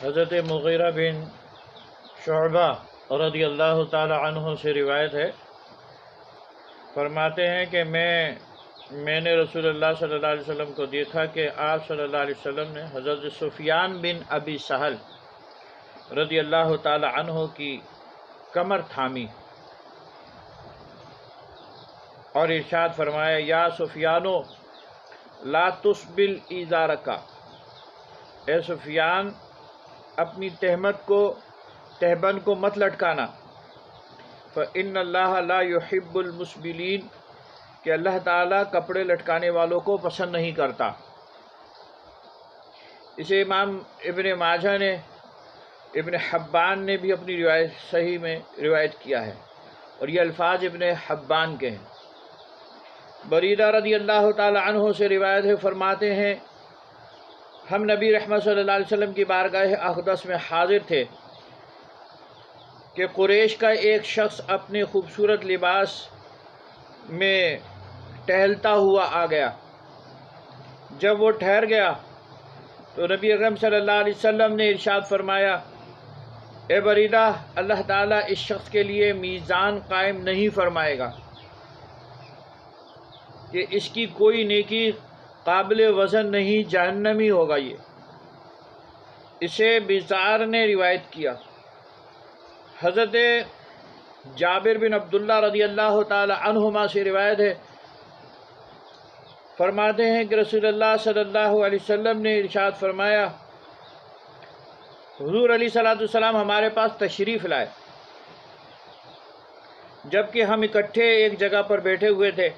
حضرت مغیرہ بن شعبہ رضی اللہ تعالی عنہ سے روایت ہے، فرماتے ہیں کہ میں نے رسول اللہ صلی اللہ علیہ وسلم کو دیکھا کہ آپ صلی اللہ علیہ وسلم نے حضرت سفیان بن ابی سہل رضی اللہ تعالی عنہ کی کمر تھامی اور ارشاد فرمایا، یا سفیانو لا تسبل ازارکا، اے سفیان اپنی تہبند کو مت لٹکانا، فإن اللہ لا يحب المسبلین، کہ اللہ تعالیٰ کپڑے لٹکانے والوں کو پسند نہیں کرتا۔ اسے امام ابن ماجہ نے، ابن حبان نے بھی اپنی روایت صحیح میں روایت کیا ہے، اور یہ الفاظ ابن حبان کے ہیں۔ بریدہ رضی اللہ تعالی عنہ سے روایت ہے، فرماتے ہیں ہم نبی رحمت صلی اللہ علیہ وسلم کی بارگاہ اقدس میں حاضر تھے کہ قریش کا ایک شخص اپنے خوبصورت لباس میں ٹہلتا ہوا آ گیا۔ جب وہ ٹھہر گیا تو نبی اکرم صلی اللہ علیہ وسلم نے ارشاد فرمایا، اے بریدہ، اللہ تعالیٰ اس شخص کے لیے میزان قائم نہیں فرمائے گا کہ اس کی کوئی نیکی قابل وزن نہیں، جہنمی ہوگا یہ۔ اسے بزار نے روایت کیا۔ حضرت جابر بن عبداللہ رضی اللہ تعالی عنہما سے روایت ہے، فرماتے ہیں کہ رسول اللہ صلی اللہ علیہ وسلم نے ارشاد فرمایا، حضور علیہ الصلوۃ والسلام ہمارے پاس تشریف لائے جبکہ ہم اکٹھے ایک جگہ پر بیٹھے ہوئے تھے۔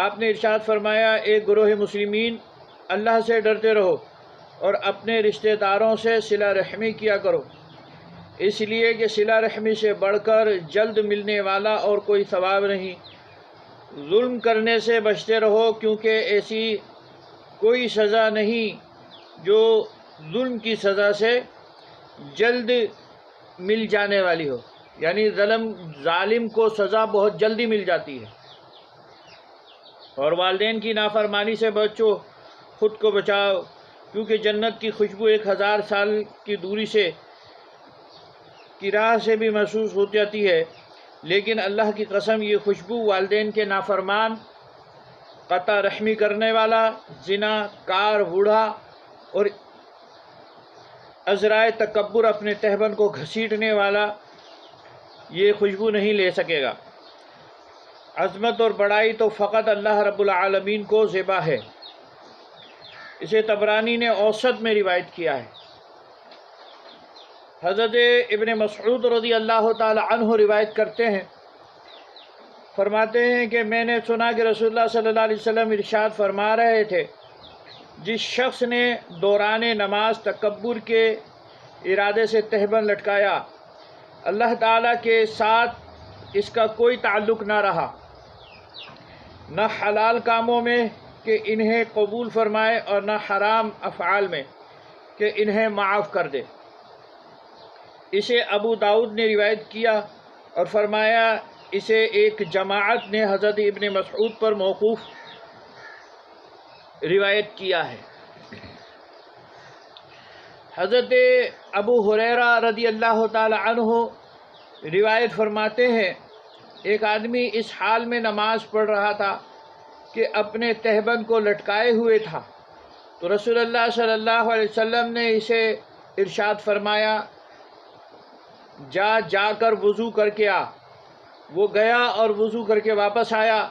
آپ نے ارشاد فرمایا، اے گروہ مسلمین، اللہ سے ڈرتے رہو اور اپنے رشتہ داروں سے صلہ رحمی کیا کرو، اس لیے کہ صلہ رحمی سے بڑھ کر جلد ملنے والا اور کوئی ثواب نہیں۔ ظلم کرنے سے بچتے رہو، کیونکہ ایسی کوئی سزا نہیں جو ظلم کی سزا سے جلد مل جانے والی ہو، یعنی ظالم کو سزا بہت جلدی مل جاتی ہے۔ اور والدین کی نافرمانی سے بچو، خود کو بچاؤ، کیونکہ جنت کی خوشبو 1000 سال کی دوری کی راہ سے بھی محسوس ہو جاتی ہے، لیکن اللہ کی قسم یہ خوشبو والدین کے نافرمان، قطع رحمی کرنے والا، زنا کار، بوڑھا اور عذرائے تکبر اپنے تہبند کو گھسیٹنے والا یہ خوشبو نہیں لے سکے گا۔ عظمت اور بڑائی تو فقط اللہ رب العالمین کو زیبا ہے۔ اسے طبرانی نے اوسط میں روایت کیا ہے۔ حضرت ابن مسعود رضی اللہ تعالی عنہ روایت کرتے ہیں، فرماتے ہیں کہ میں نے سنا کہ رسول اللہ صلی اللہ علیہ وسلم ارشاد فرما رہے تھے، جس شخص نے دوران نماز تکبر کے ارادے سے تہبند لٹکایا، اللہ تعالیٰ کے ساتھ اس کا کوئی تعلق نہ رہا، نہ حلال کاموں میں کہ انہیں قبول فرمائے اور نہ حرام افعال میں کہ انہیں معاف کر دے۔ اسے ابو داؤد نے روایت کیا اور فرمایا اسے ایک جماعت نے حضرت ابن مسعود پر موقوف روایت کیا ہے۔ حضرت ابو ہریرہ رضی اللہ تعالی عنہ روایت فرماتے ہیں، ایک آدمی اس حال میں نماز پڑھ رہا تھا کہ اپنے تہبند کو لٹکائے ہوئے تھا، تو رسول اللہ صلی اللہ علیہ وسلم نے اسے ارشاد فرمایا، جا کر وضو کر کے آ۔ وہ گیا اور وضو کر کے واپس آیا۔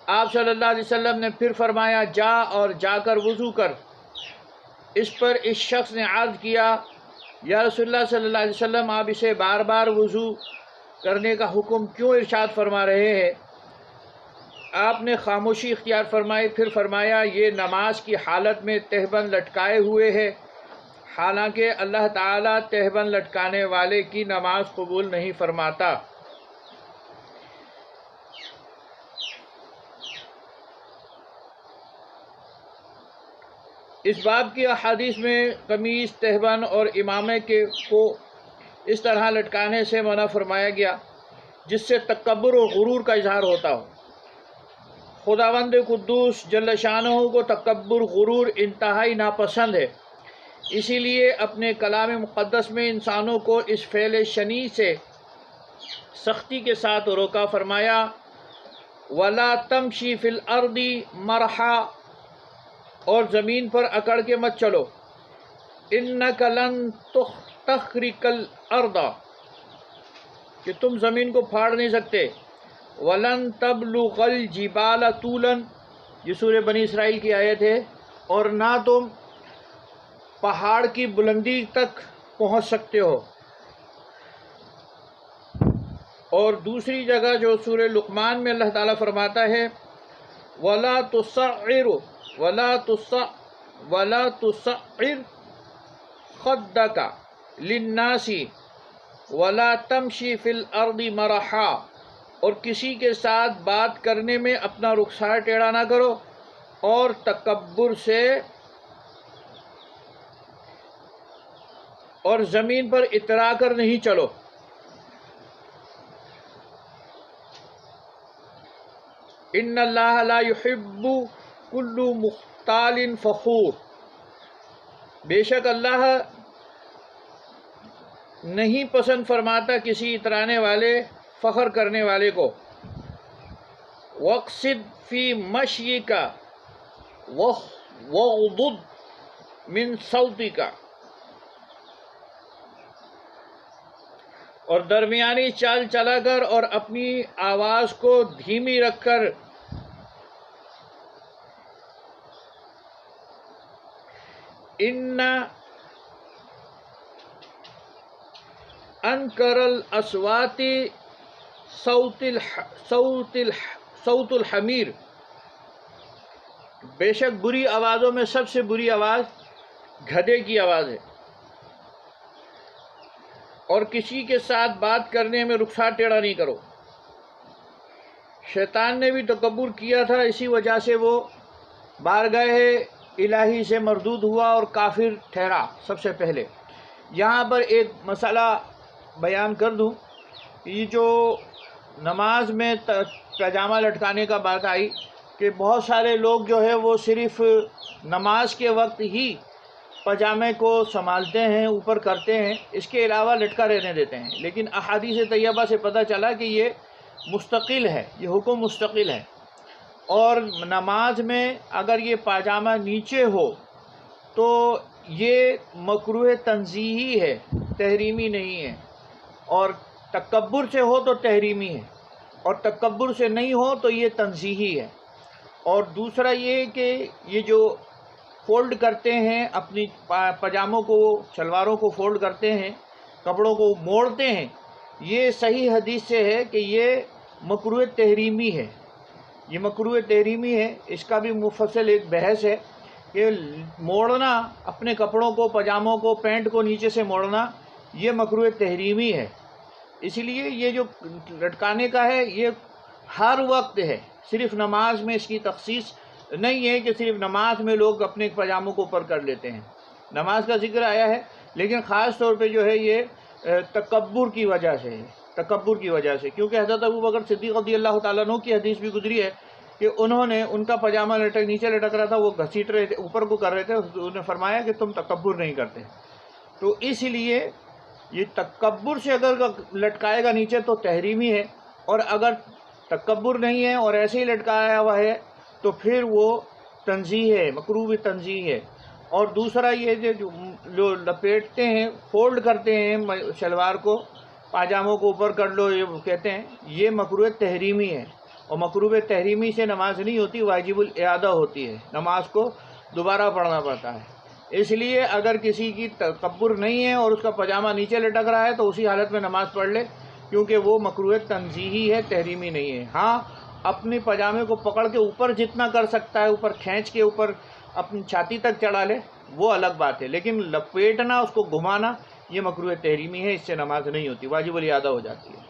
آپ صلی اللہ علیہ وسلم نے پھر فرمایا، جا کر وضو کر۔ اس پر اس شخص نے عرض کیا، یا رسول اللہ صلی اللہ علیہ وسلم، آپ اسے بار بار وضو کرنے کا حکم کیوں ارشاد فرما رہے ہیں؟ آپ نے خاموشی اختیار فرمائی، پھر فرمایا، یہ نماز کی حالت میں تہبند لٹکائے ہوئے ہے، حالانکہ اللہ تعالیٰ تہبند لٹکانے والے کی نماز قبول نہیں فرماتا۔ اس باب کی احادیث میں قمیص، تہبند اور امامے کو اس طرح لٹکانے سے منع فرمایا گیا جس سے تکبر اور غرور کا اظہار ہوتا ہو۔ خداوند قدوس جل شانہ کو تکبر، غرور انتہائی ناپسند ہے، اسی لیے اپنے کلام مقدس میں انسانوں کو اس فعل شنیع سے سختی کے ساتھ روکا، فرمایا وَلَا تَمْشِي فِي الْأَرْضِ مَرَحًا، اور زمین پر اکڑ کے مت چلو، إِنَّكَ لَن تَخْرِقَ الْأَرْضَ، کہ تم زمین کو پھاڑ نہیں سکتے، وَلَن تَبْلُغَ الْجِبَالَ طُولًا، یہ سورہ بنی اسرائیل کی آیت ہے، اور نہ تم پہاڑ کی بلندی تک پہنچ سکتے ہو۔ اور دوسری جگہ جو سورہ لقمان میں اللہ تعالیٰ فرماتا ہے وَلَا تُصَعِّرْ خَدَّكَ لِلنَّاسِ وَلَا تَمْشِي فِي الْأَرْضِ مَرَحًا، اور کسی کے ساتھ بات کرنے میں اپنا رخسار ٹیڑھا نہ کرو اور تکبر سے اور زمین پر اترا کر نہیں چلو۔ ان اللہ لا يحب كل مختال فخور، بے شک اللہ نہیں پسند فرماتا کسی اترانے والے، فخر کرنے والے کو۔ وَاقْصِدْ فِي مَشْيِكَ وَاغْضُضْ مِنْ صَوْتِكَ، اور درمیانی چال چلا کر اور اپنی آواز کو دھیمی رکھ کر۔ ان انکر الاصوات صوت الحمیر، بے شک بری آوازوں میں سب سے بری آواز گدھے کی آواز ہے۔ اور کسی کے ساتھ بات کرنے میں رخسار ٹیڑھا نہیں کرو۔ شیطان نے بھی تکبر کیا تھا، اسی وجہ سے وہ بارگاہ الہی سے مردود ہوا اور کافر ٹھہرا۔ سب سے پہلے یہاں پر ایک مسئلہ بیان کر دوں، یہ جو نماز میں پاجامہ لٹکانے کا بات آئی کہ بہت سارے لوگ جو ہے وہ صرف نماز کے وقت ہی پاجامے کو سنبھالتے ہیں، اوپر کرتے ہیں، اس کے علاوہ لٹکا رہنے دیتے ہیں، لیکن احادیث طیبہ سے پتہ چلا کہ یہ مستقل ہے، یہ حکم مستقل ہے۔ اور نماز میں اگر یہ پاجامہ نیچے ہو تو یہ مکروہ تنزیہی ہے، تحریمی نہیں ہے، اور تکبر سے ہو تو تحریمی ہے، اور تکبر سے نہیں ہو تو یہ تنزیہی ہے۔ اور دوسرا یہ کہ یہ جو فولڈ کرتے ہیں اپنی پاجاموں کو، شلواروں کو فولڈ کرتے ہیں، کپڑوں کو موڑتے ہیں، یہ صحیح حدیث سے ہے کہ یہ مکروہ تحریمی ہے، یہ مکروہ تحریمی ہے۔ اس کا بھی مفصل ایک بحث ہے کہ موڑنا اپنے کپڑوں کو، پاجاموں کو، پینٹ کو نیچے سے موڑنا یہ مکروہ تحریمی ہے۔ اسی لیے یہ جو لٹکانے کا ہے یہ ہر وقت ہے، صرف نماز میں اس کی تخصیص نہیں ہے کہ صرف نماز میں لوگ اپنے پاجاموں کو اوپر کر لیتے ہیں۔ نماز کا ذکر آیا ہے لیکن خاص طور پہ جو ہے یہ تکبر کی وجہ سے ہے، تکبر کی وجہ سے، کیونکہ حضرت ابوبکر صدیق رضی اللہ تعالیٰ عنہ کی حدیث بھی گزری ہے کہ انہوں نے، ان کا پاجامہ نیچے لٹک رہا تھا، وہ گھسیٹ رہے تھے، اوپر کو کر رہے تھے، انہوں نے فرمایا کہ تم تکبر نہیں کرتے۔ تو اس لیے یہ تکبر سے اگر لٹکائے گا نیچے تو تحریمی ہے، اور اگر تکبر نہیں ہے اور ایسے ہی لٹکایا ہوا ہے تو پھر وہ تنزیہ ہے، مکروہ تنزیہ ہے۔ اور دوسرا یہ جو لپیٹتے ہیں، فولڈ کرتے ہیں شلوار کو، پاجاموں کو اوپر کر لو، یہ کہتے ہیں، یہ مکروہ تحریمی ہے، اور مکروہ تحریمی سے نماز نہیں ہوتی، واجب الاعادہ ہوتی ہے، نماز کو دوبارہ پڑھنا پڑتا ہے۔ اس لیے اگر کسی کی تکبر نہیں ہے اور اس کا پاجامہ نیچے لٹک رہا ہے تو اسی حالت میں نماز پڑھ لے، کیونکہ وہ مکروہ تنزیہی ہے، تحریمی نہیں ہے۔ ہاں، اپنے پاجامے کو پکڑ کے اوپر جتنا کر سکتا ہے، اوپر کھینچ کے اوپر اپنی چھاتی تک چڑھا لے، وہ الگ بات ہے، لیکن لپیٹنا، اس کو گھمانا، یہ مکروہ تحریمی ہے، اس سے نماز نہیں ہوتی، واجب الاعادہ ہو جاتی ہے۔